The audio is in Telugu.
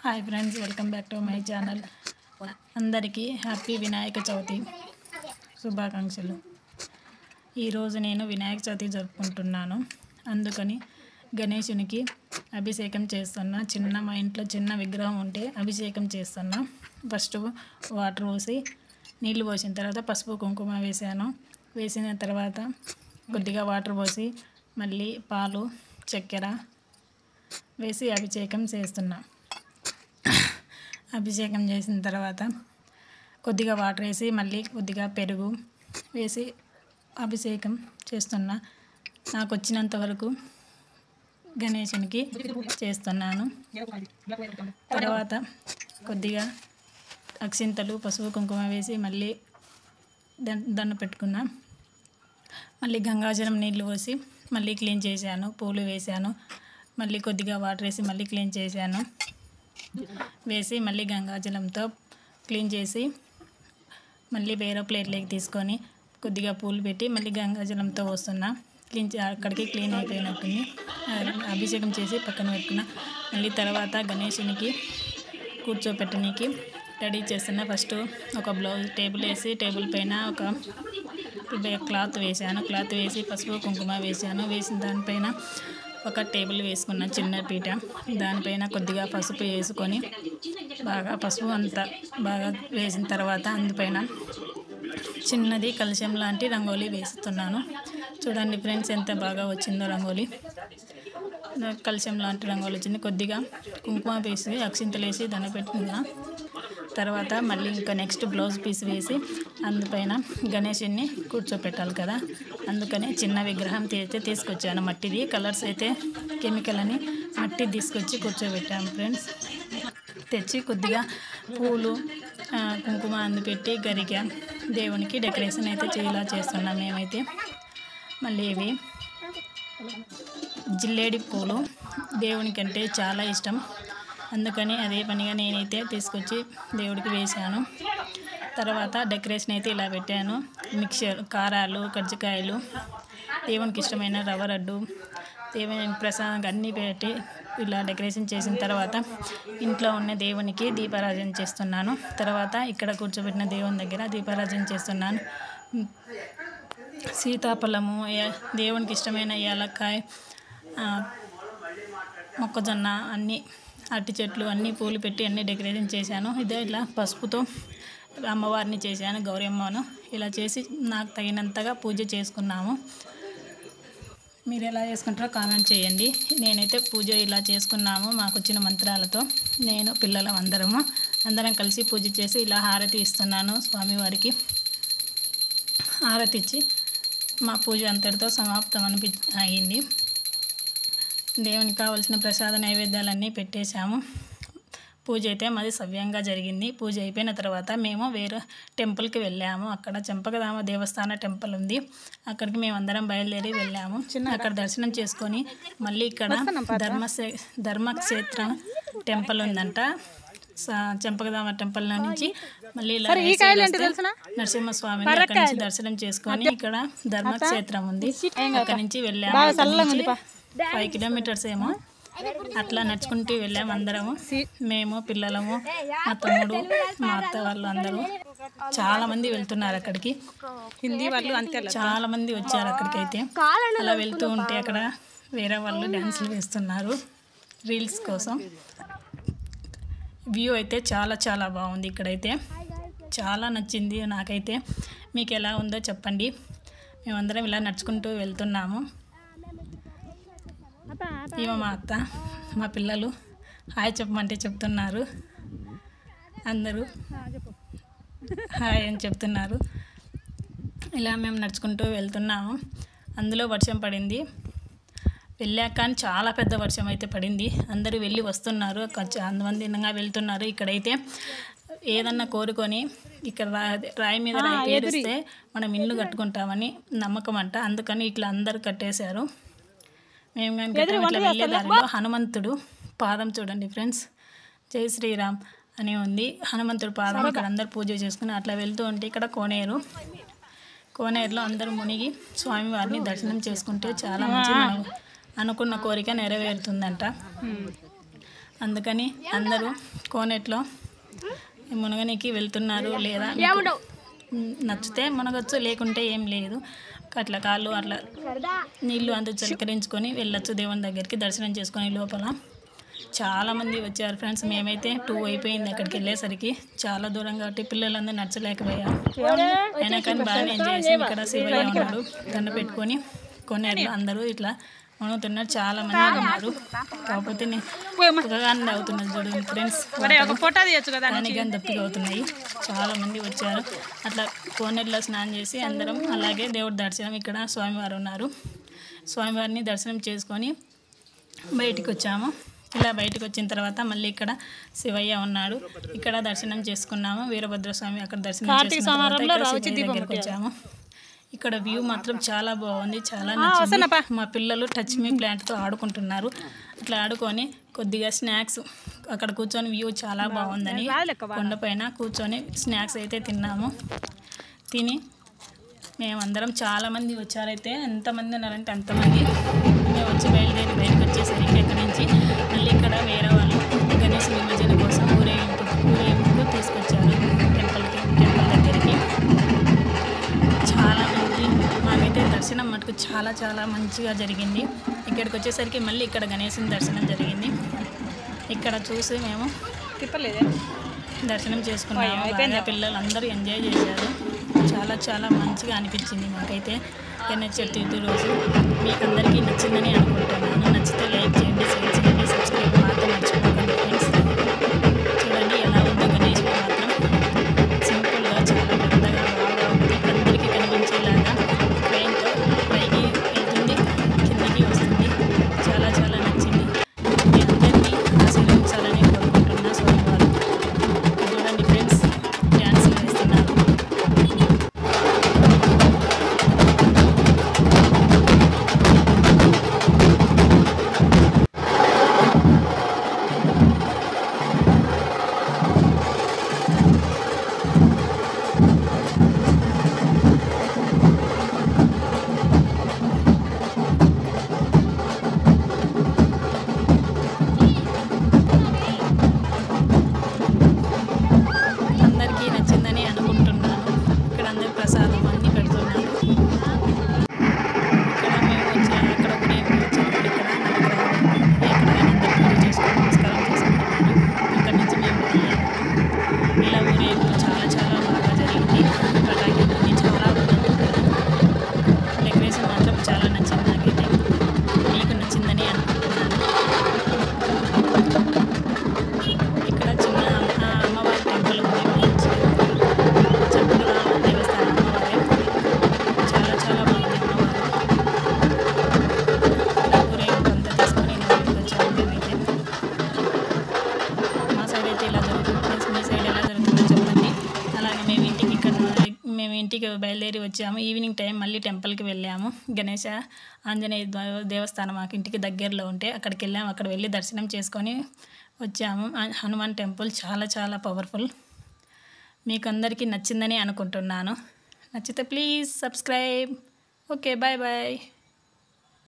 Hi friends, welcome back to my channel. అందరికీ హ్యాపీ వినాయక చవితి శుభాకాంక్షలు. ఈరోజు నేను వినాయక చవితి జరుపుకుంటున్నాను. అందుకని గణేశునికి అభిషేకం చేస్తున్నా. మా ఇంట్లో చిన్న విగ్రహం ఉంటే అభిషేకం చేస్తున్నా. ఫస్ట్ వాటర్ పోసి నీళ్ళు పోసిన తర్వాత పసుపు కుంకుమ వేసాను. వేసిన తర్వాత కొద్దిగా వాటర్ పోసి మళ్ళీ పాలు చక్కెర వేసి అభిషేకం చేస్తున్నా. అభిషేకం చేసిన తర్వాత కొద్దిగా వాటర్ వేసి మళ్ళీ కొద్దిగా పెరుగు వేసి అభిషేకం చేస్తున్నా. నాకు వచ్చినంత వరకు గణేశునికి చేస్తున్నాను. తర్వాత కొద్దిగా అక్షింతలు పసుపు కుంకుమ వేసి మళ్ళీ దండ పెట్టుకున్నా. మళ్ళీ గంగాజలం నీళ్ళు పోసి మళ్ళీ క్లీన్ చేశాను. పూలు వేసాను. మళ్ళీ కొద్దిగా వాటర్ వేసి మళ్ళీ క్లీన్ చేశాను. వేసి మళ్ళీ గంగాజలంతో క్లీన్ చేసి మళ్ళీ వేరే ప్లేట్లోకి తీసుకొని కొద్దిగా పూలు పెట్టి మళ్ళీ గంగాజలంతో వస్తున్నా. అక్కడికి క్లీన్ అయిపోయినట్టుంది. అభిషేకం చేసి పక్కన పెట్టుకున్నా. మళ్ళీ తర్వాత గణేశునికి కూర్చోపెట్టడానికి రెడీ చేస్తున్నా. ఫస్ట్ ఒక టేబుల్ వేసి టేబుల్ పైన ఒక క్లాత్ వేసాను. క్లాత్ వేసి పసుపు కుంకుమ వేసాను. వేసిన దానిపైన ఒక టేబుల్ వేసుకున్న చిన్న పీట. దానిపైన కొద్దిగా పసుపు వేసుకొని పసుపు అంతా బాగా వేసిన తర్వాత అందుపైన చిన్నది కలశం లాంటి రంగోలీ వేస్తున్నాను. చూడండి ఫ్రెండ్స్, ఎంత బాగా వచ్చిందో రంగోలీ. కలశం లాంటి రంగోలీ వచ్చింది. కొద్దిగా కుంకుమ వేసి అక్షింతలు వేసి దండ పెట్టుకున్నా. తర్వాత మళ్ళీ ఇంకా నెక్స్ట్ బ్లౌజ్ పీస్ వేసి అందుపైన గణేశుని కూర్చోపెట్టాలి కదా, అందుకని చిన్న విగ్రహం తీసుకొచ్చాను. మట్టిది కలర్స్ అయితే కెమికల్ అని మట్టి తీసుకొచ్చి కూర్చోబెట్టాము ఫ్రెండ్స్. తెచ్చి కొద్దిగా పూలు కుంకుమ అందుపెట్టి గరిక దేవునికి డెకరేషన్ అయితే ఇలా చేస్తున్నాం మేమైతే. మళ్ళీ ఇవి జిల్లేడి పూలు దేవునికి అంటే చాలా ఇష్టం. అందుకని అదే పనిగా నేనైతే తీసుకొచ్చి దేవుడికి వేశాను. తర్వాత డెకరేషన్ అయితే ఇలా పెట్టాను. మిక్చర్ కారాలు కజ్జికాయలు దేవునికి ఇష్టమైన రవ్వ లడ్డు దేవుని ప్రసాదంగా అన్నీ పెట్టి ఇలా డెకరేషన్ చేసిన తర్వాత ఇంట్లో ఉన్న దేవునికి దీపారాధన చేస్తున్నాను. తర్వాత ఇక్కడ కూర్చోబెట్టిన దేవుని దగ్గర దీపారాధన చేస్తున్నాను. సీతాఫలము దేవునికి ఇష్టమైన యాలక్కాయ మొక్కజొన్న అన్నీ అరటి చెట్లు అన్నీ పూలు పెట్టి అన్నీ డెకరేషన్ చేశాను. ఇదే ఇలా పసుపుతో అమ్మవారిని చేశాను, గౌరీ అమ్మను. ఇలా చేసి నాకు తగినంతగా పూజ చేసుకున్నాము. మీరు ఎలా చేసుకుంటారో కామెంట్ చేయండి. నేనైతే పూజ ఇలా చేసుకున్నాము మాకు వచ్చిన మంత్రాలతో. నేను పిల్లలు అందరం కలిసి పూజ చేసి ఇలా హారతి ఇస్తున్నాను స్వామివారికి. హారతి ఇచ్చి మా పూజ అంతటితో సమాప్తం అయింది. దేవునికి కావాల్సిన ప్రసాద నైవేద్యాలన్నీ పెట్టేశాము. పూజ అయితే మాది సవ్యంగా జరిగింది. పూజ అయిపోయిన తర్వాత మేము వేరే టెంపుల్కి వెళ్ళాము. అక్కడ చెంపకధామ దేవస్థాన టెంపుల్ ఉంది. అక్కడికి మేము అందరం బయలుదేరి వెళ్ళాము. అక్కడ దర్శనం చేసుకొని మళ్ళీ ఇక్కడ ధర్మక్షేత్ర టెంపుల్ ఉందంట. చెంపకధామ టెంపుల్ నుంచి మళ్ళీ ఇలా నరసింహస్వామిని అక్కడి నుంచి దర్శనం చేసుకొని ఇక్కడ ధర్మక్షేత్రం ఉంది. అక్కడి నుంచి వెళ్ళాము. 5 కిలోమీటర్స్ ఏమో అట్లా నడుచుకుంటూ వెళ్ళాము అందరము. మేము పిల్లలము, మా తమ్ముడు, మా అత్త వాళ్ళు అందరూ చాలామంది వెళ్తున్నారు అక్కడికి. హిందీ వాళ్ళు అంతే చాలామంది వచ్చారు అక్కడికైతే. అలా వెళ్తూ ఉంటే అక్కడ వేరే వాళ్ళు డ్యాన్సులు వేస్తున్నారు రీల్స్ కోసం. వ్యూ అయితే చాలా బాగుంది. ఇక్కడైతే చాలా నచ్చింది నాకైతే. మీకు ఎలా ఉందో చెప్పండి. మేమందరం ఇలా నడుచుకుంటూ వెళ్తున్నాము. ఇవ మా అత్త మా పిల్లలు హాయ్ చెప్పమంటే చెప్తున్నారు. అందరూ హాయ్ అని చెప్తున్నారు. ఇలా మేము నడుచుకుంటూ వెళ్తున్నాము. అందులో వర్షం పడింది. వెళ్ళాక కానీ చాలా పెద్ద వర్షం అయితే పడింది. అందరూ వెళ్ళి వస్తున్నారు, అందంగా వెళ్తున్నారు. ఇక్కడైతే ఏదన్నా కోరుకొని ఇక్కడ రాయి మీద రాయి పేరిస్తే మనం ఇల్లు కట్టుకుంటామని నమ్మకం అంట. అందుకని ఇట్లా అందరూ కట్టేశారు. మేము కానీ ఇట్లా వెళ్ళే దారిలో హనుమంతుడు పాదం చూడండి ఫ్రెండ్స్, జై శ్రీరామ్ అని ఉంది. హనుమంతుడు పాదం ఇక్కడ అందరూ పూజ చేసుకుని అట్లా వెళ్తూ ఉంటే ఇక్కడ కోనేరులో అందరూ మునిగి స్వామివారిని దర్శనం చేసుకుంటే చాలా మంచి అనుకున్న కోరిక నెరవేరుతుందంట. అందుకని అందరూ కోనేట్లో మునగనికి వెళ్తున్నారు. లేదా మీకు నచ్చితే మునగచ్చు, లేకుంటే ఏం లేదు. అట్లా కాళ్ళు అట్లా నీళ్ళు అంతా చిలకరించుకొని వెళ్ళొచ్చు దేవుని దగ్గరికి దర్శనం చేసుకొని. లోపల చాలామంది వచ్చారు ఫ్రెండ్స్. మేమైతే 2 అయిపోయింది అక్కడికి వెళ్ళేసరికి. చాలా దూరం కాబట్టి పిల్లలందరూ నడచలేకపోయారు. అయినా కానీ బాగానే ఎంజాయ్ చేసి ఇక్కడ శివయ్య ఉన్నాడు దండ పెట్టుకొని కొనేట్లో అందరూ ఇట్లా మునుగుతున్నారు. చాలా మంది ఉన్నారు. కాకపోతే పుగగానే అవుతున్నది చూడండి ఫ్రెండ్స్. దానికి దప్పిగా అవుతున్నాయి. చాలా మంది వచ్చారు. అట్లా కోనేరులో స్నానం చేసి అందరం అలాగే దేవుడి దర్శనం. ఇక్కడ స్వామివారు ఉన్నారు. స్వామివారిని దర్శనం చేసుకొని బయటికి వచ్చాము. ఇలా బయటకు వచ్చిన తర్వాత మళ్ళీ ఇక్కడ శివయ్య ఉన్నాడు. ఇక్కడ దర్శనం చేసుకున్నాము. వీరభద్రస్వామి అక్కడ దర్శనం దగ్గరికి వచ్చాము. ఇక్కడ వ్యూ మాత్రం చాలా బాగుంది. చాలా నచ్చింది. మా పిల్లలు టచ్ మీ ప్లాంట్తో ఆడుకుంటున్నారు. అట్లా ఆడుకొని కొద్దిగా స్నాక్స్ అక్కడ కూర్చొని వ్యూ చాలా బాగుందని కొండపైన కూర్చొని స్నాక్స్ అయితే తిన్నాము. తిని మేమందరం చాలామంది వచ్చారైతే ఎంతమంది ఉన్నారంటే అంతమంది. మేము వచ్చి బయలుదేరి బయటకు వచ్చేసరికి ఇక్కడి నుంచి మళ్ళీ ఇక్కడ వేరే వాళ్ళు గణేష్ నిమజ్జన కోసం ఊరేగింపు తీసుకొచ్చారు టెంపుల్ దగ్గరికి. చాలామంది మాకైతే దర్శనం మటుకు చాలా మంచిగా జరిగింది. ఇక్కడికి వచ్చేసరికి మళ్ళీ ఇక్కడ గణేశుని దర్శనం జరిగింది. ఇక్కడ చూసి మేము దర్శనం చేసుకున్నాము. బాగా పిల్లలు అందరూ ఎంజాయ్ చేశారు. చాలా మంచిగా అనిపించింది మాకైతే గణేష్ చతుర్థి రోజు. మీకు అందరికీ నచ్చిందని అనుకుంటున్నాను. నచ్చితే లైక్ చేయండి, షేర్ చేయండి, సబ్స్క్రైబ్ మాత్రం మర్చిపోకండి ఫ్రెండ్స్. చూడండి ఎలా ఉందో గణేష్ మాత్రం సింపుల్గా చాలా పెద్దగా బాగా ఉంది. అందరికీ కనిపించేలాగా ట్రైన్తో పైకి వెళ్తుంది, కిందికి వస్తుంది. చాలా నచ్చింది. మీ అందరినీ ఆశీర్వదించాలని కోరుకుంటున్నా స్వామివారు. చూడండి ఫ్రెండ్స్ డ్యాన్సులు వేస్తున్నారు. అందరికీ నచ్చిందని అనుకుంటున్నాను. ఇక్కడ అందరు ప్రసాదం అన్నీ పెడుతున్నారు. ఇక్కడ మేము వచ్చాము. అక్కడ ఊరేగింపు వచ్చినప్పుడు ఇక్కడ నవగ్రహాలు ఎక్కడ అందరూ పూజ చేసుకొని నమస్కారం చేసుకుంటున్నారు. అక్కడి నుంచి మేము వెళ్ళాము. ఇలా ఊరేగింపు చాలా బాగా జరిగింది. పటాకీలన్నీ చాలా బాగా పెట్టారు. డెకరేషన్ మాత్రం చాలా నచ్చింది నాకైతే. మీకు నచ్చిందని అనుకుంటున్నాను. ఇక్కడ చిన్న అమ్మవారి టెంపుల్ ఉంది. చక్కగా దేవస్థానం అమ్మవారే. చాలా బాగుంది అమ్మవారు. ఊరేగింపు అంతా తీసుకొని ఇంటికి వచ్చాము మేమైతే. మా సైడ్ అయితే ఇలా జరుగుతుంది ఫ్రెండ్స్. మీ సైడ్ ఎలా జరుగుతుందో చెప్పండి. అలాగే మేము ఇంటికి బయలుదేరి వచ్చాము. ఈవినింగ్ టైం మళ్ళీ టెంపుల్కి వెళ్ళాము. గణేష ఆంజనేయ దేవస్థానం మాకు ఇంటికి దగ్గరలో ఉంటే అక్కడికి వెళ్ళాము. అక్కడ వెళ్ళి దర్శనం చేసుకొని వచ్చాము. హనుమాన్ టెంపుల్ చాలా పవర్ఫుల్. మీకు అందరికీ నచ్చిందని అనుకుంటున్నాను. నచ్చితే ప్లీజ్ సబ్స్క్రైబ్. Okay bye.